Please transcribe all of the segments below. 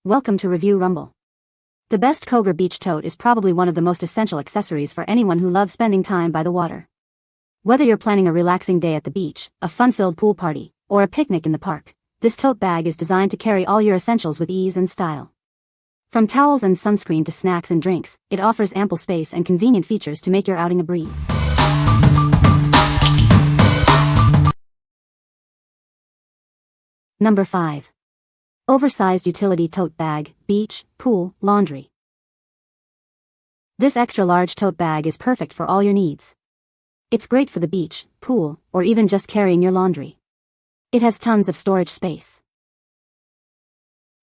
Welcome to Review Rumble. The best Qogir Beach Tote is probably one of the most essential accessories for anyone who loves spending time by the water. Whether you're planning a relaxing day at the beach, a fun-filled pool party, or a picnic in the park, this tote bag is designed to carry all your essentials with ease and style. From towels and sunscreen to snacks and drinks, it offers ample space and convenient features to make your outing a breeze. Number 5. Oversized Utility Tote Bag, Beach, Pool, Laundry. This extra-large tote bag is perfect for all your needs. It's great for the beach, pool, or even just carrying your laundry. It has tons of storage space.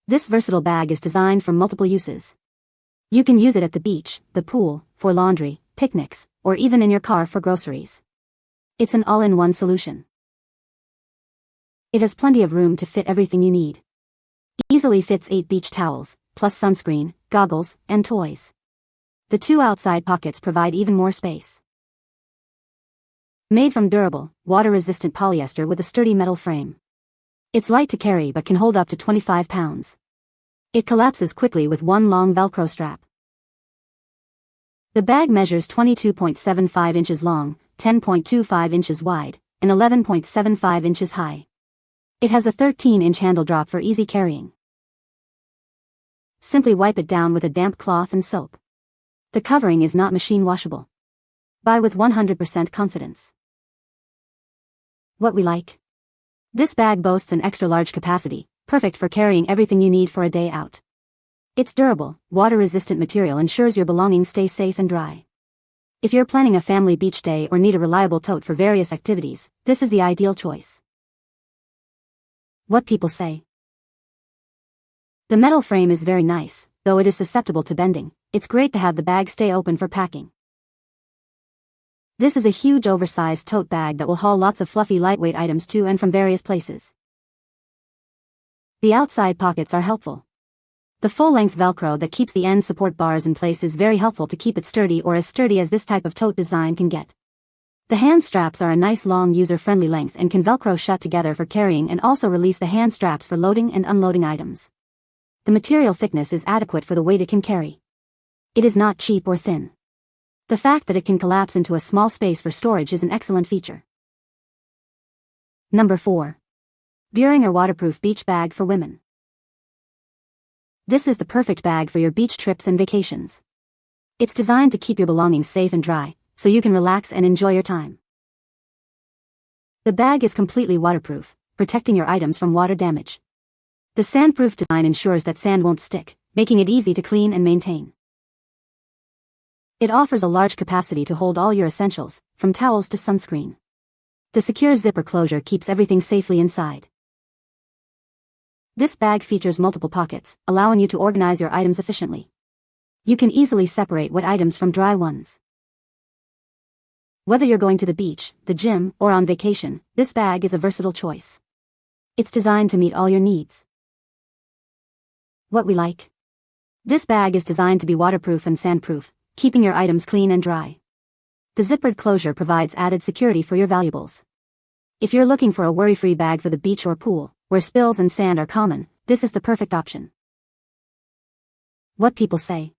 This versatile bag is designed for multiple uses. You can use it at the beach, the pool, for laundry, picnics, or even in your car for groceries. It's an all-in-one solution. It has plenty of room to fit everything you need. Easily fits 8 beach towels, plus sunscreen, goggles, and toys. The 2 outside pockets provide even more space. Made from durable, water-resistant polyester with a sturdy metal frame. It's light to carry but can hold up to 25 pounds. It collapses quickly with one long Velcro strap. The bag measures 22.75 inches long, 10.25 inches wide, and 11.75 inches high. It has a 13-inch handle drop for easy carrying. Simply wipe it down with a damp cloth and soap. The covering is not machine washable. Buy with 100% confidence. What we like? This bag boasts an extra-large capacity, perfect for carrying everything you need for a day out. Its durable, water-resistant material ensures your belongings stay safe and dry. If you're planning a family beach day or need a reliable tote for various activities, this is the ideal choice. What people say. The metal frame is very nice, though it is susceptible to bending. It's great to have the bag stay open for packing. This is a huge oversized tote bag that will haul lots of fluffy lightweight items to and from various places. The outside pockets are helpful. The full-length Velcro that keeps the end support bars in place is very helpful to keep it sturdy, or as sturdy as this type of tote design can get. The hand straps are a nice long user-friendly length and can Velcro shut together for carrying and also release the hand straps for loading and unloading items. The material thickness is adequate for the weight it can carry. It is not cheap or thin. The fact that it can collapse into a small space for storage is an excellent feature. Number 4. Buringer Waterproof Beach Bag for Women. This is the perfect bag for your beach trips and vacations. It's designed to keep your belongings safe and dry, so you can relax and enjoy your time. The bag is completely waterproof, protecting your items from water damage. The sandproof design ensures that sand won't stick, making it easy to clean and maintain. It offers a large capacity to hold all your essentials, from towels to sunscreen. The secure zipper closure keeps everything safely inside. This bag features multiple pockets, allowing you to organize your items efficiently. You can easily separate wet items from dry ones. Whether you're going to the beach, the gym, or on vacation, this bag is a versatile choice. It's designed to meet all your needs. What we like? This bag is designed to be waterproof and sandproof, keeping your items clean and dry. The zippered closure provides added security for your valuables. If you're looking for a worry-free bag for the beach or pool, where spills and sand are common, this is the perfect option. What people say.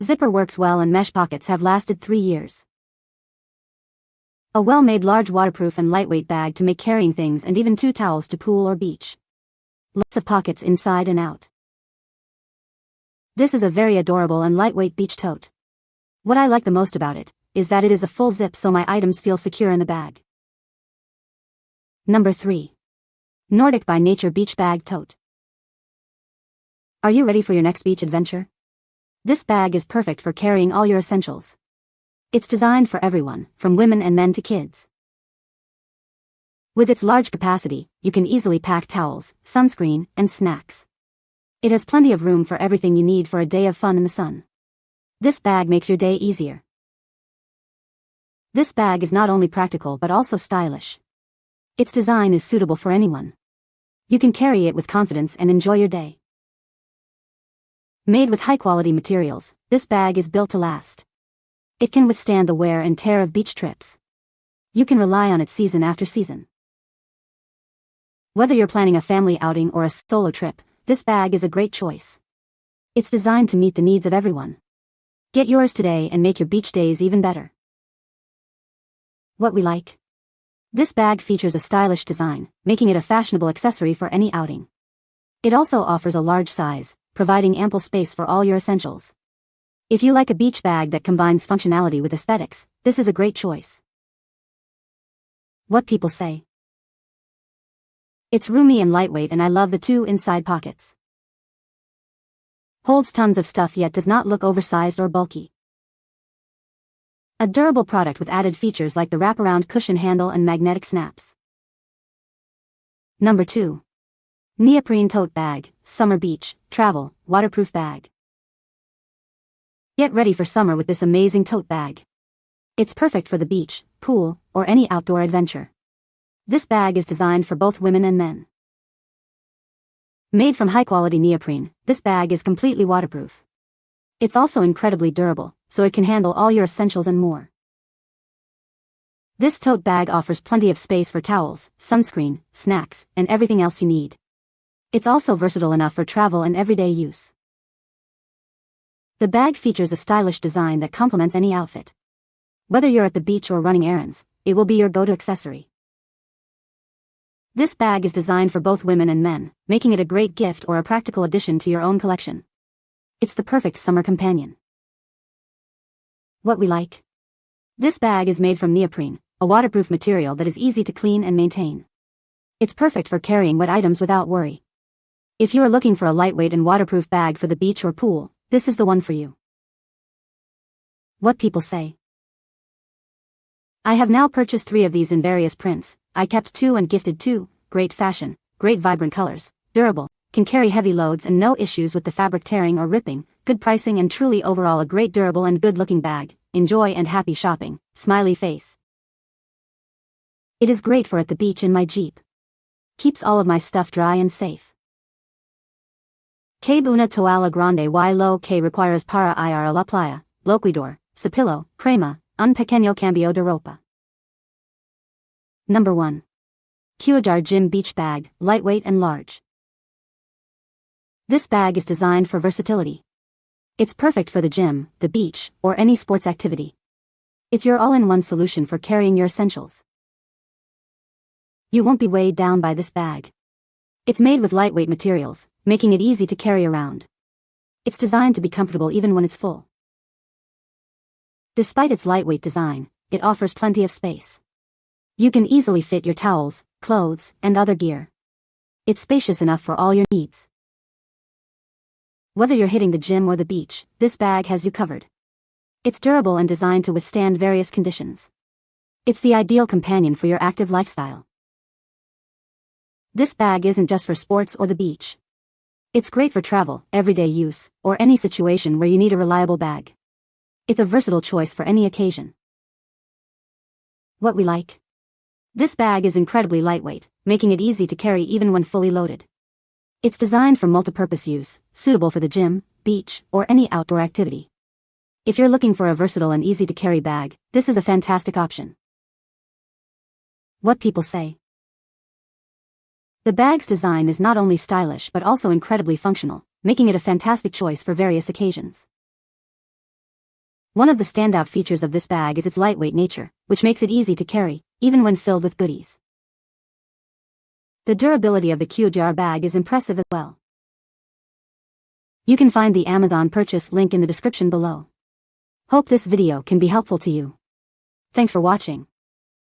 Zipper works well and mesh pockets have lasted 3 years. A well-made large waterproof and lightweight bag to make carrying things, and even 2 towels to pool or beach. Lots of pockets inside and out. This is a very adorable and lightweight beach tote. What I like the most about it is that it is a full zip, so my items feel secure in the bag. Number 3. Nordic by Nature Beach Bag Tote. Are you ready for your next beach adventure? This bag is perfect for carrying all your essentials. It's designed for everyone, from women and men to kids. With its large capacity, you can easily pack towels, sunscreen, and snacks. It has plenty of room for everything you need for a day of fun in the sun. This bag makes your day easier. This bag is not only practical but also stylish. Its design is suitable for anyone. You can carry it with confidence and enjoy your day. Made with high-quality materials, this bag is built to last. It can withstand the wear and tear of beach trips. You can rely on it season after season. Whether you're planning a family outing or a solo trip, this bag is a great choice. It's designed to meet the needs of everyone. Get yours today and make your beach days even better. What we like. This bag features a stylish design, making it a fashionable accessory for any outing. It also offers a large size, providing ample space for all your essentials. If you like a beach bag that combines functionality with aesthetics, this is a great choice. What people say. It's roomy and lightweight, and I love the 2 inside pockets. Holds tons of stuff yet does not look oversized or bulky. A durable product with added features like the wraparound cushion handle and magnetic snaps. Number 2. Neoprene Tote Bag, Summer Beach, Travel, Waterproof Bag. Get ready for summer with this amazing tote bag. It's perfect for the beach, pool, or any outdoor adventure. This bag is designed for both women and men. Made from high-quality neoprene, this bag is completely waterproof. It's also incredibly durable, so it can handle all your essentials and more. This tote bag offers plenty of space for towels, sunscreen, snacks, and everything else you need. It's also versatile enough for travel and everyday use. The bag features a stylish design that complements any outfit. Whether you're at the beach or running errands, it will be your go-to accessory. This bag is designed for both women and men, making it a great gift or a practical addition to your own collection. It's the perfect summer companion. What we like. This bag is made from neoprene, a waterproof material that is easy to clean and maintain. It's perfect for carrying wet items without worry. If you are looking for a lightweight and waterproof bag for the beach or pool, this is the one for you. What people say. I have now purchased 3 of these in various prints. I kept 2 and gifted 2, great fashion, great vibrant colors, durable, can carry heavy loads and no issues with the fabric tearing or ripping, good pricing and truly overall a great durable and good looking bag. Enjoy and happy shopping, smiley face. It is great for at the beach in my Jeep. Keeps all of my stuff dry and safe. Que una toalla grande y lo que requires para ir a la playa, loquidor, cepillo, crema, un pequeño cambio de ropa. Number 1. Qogir Gym Beach Bag, lightweight and large. This bag is designed for versatility. It's perfect for the gym, the beach, or any sports activity. It's your all-in-one solution for carrying your essentials. You won't be weighed down by this bag. It's made with lightweight materials, making it easy to carry around. It's designed to be comfortable even when it's full. Despite its lightweight design, it offers plenty of space. You can easily fit your towels, clothes, and other gear. It's spacious enough for all your needs. Whether you're hitting the gym or the beach, this bag has you covered. It's durable and designed to withstand various conditions. It's the ideal companion for your active lifestyle. This bag isn't just for sports or the beach. It's great for travel, everyday use, or any situation where you need a reliable bag. It's a versatile choice for any occasion. What we like. This bag is incredibly lightweight, making it easy to carry even when fully loaded. It's designed for multipurpose use, suitable for the gym, beach, or any outdoor activity. If you're looking for a versatile and easy-to-carry bag, this is a fantastic option. What people say. The bag's design is not only stylish but also incredibly functional, making it a fantastic choice for various occasions. One of the standout features of this bag is its lightweight nature, which makes it easy to carry, even when filled with goodies. The durability of the Qogir bag is impressive as well. You can find the Amazon purchase link in the description below. Hope this video can be helpful to you. Thanks for watching.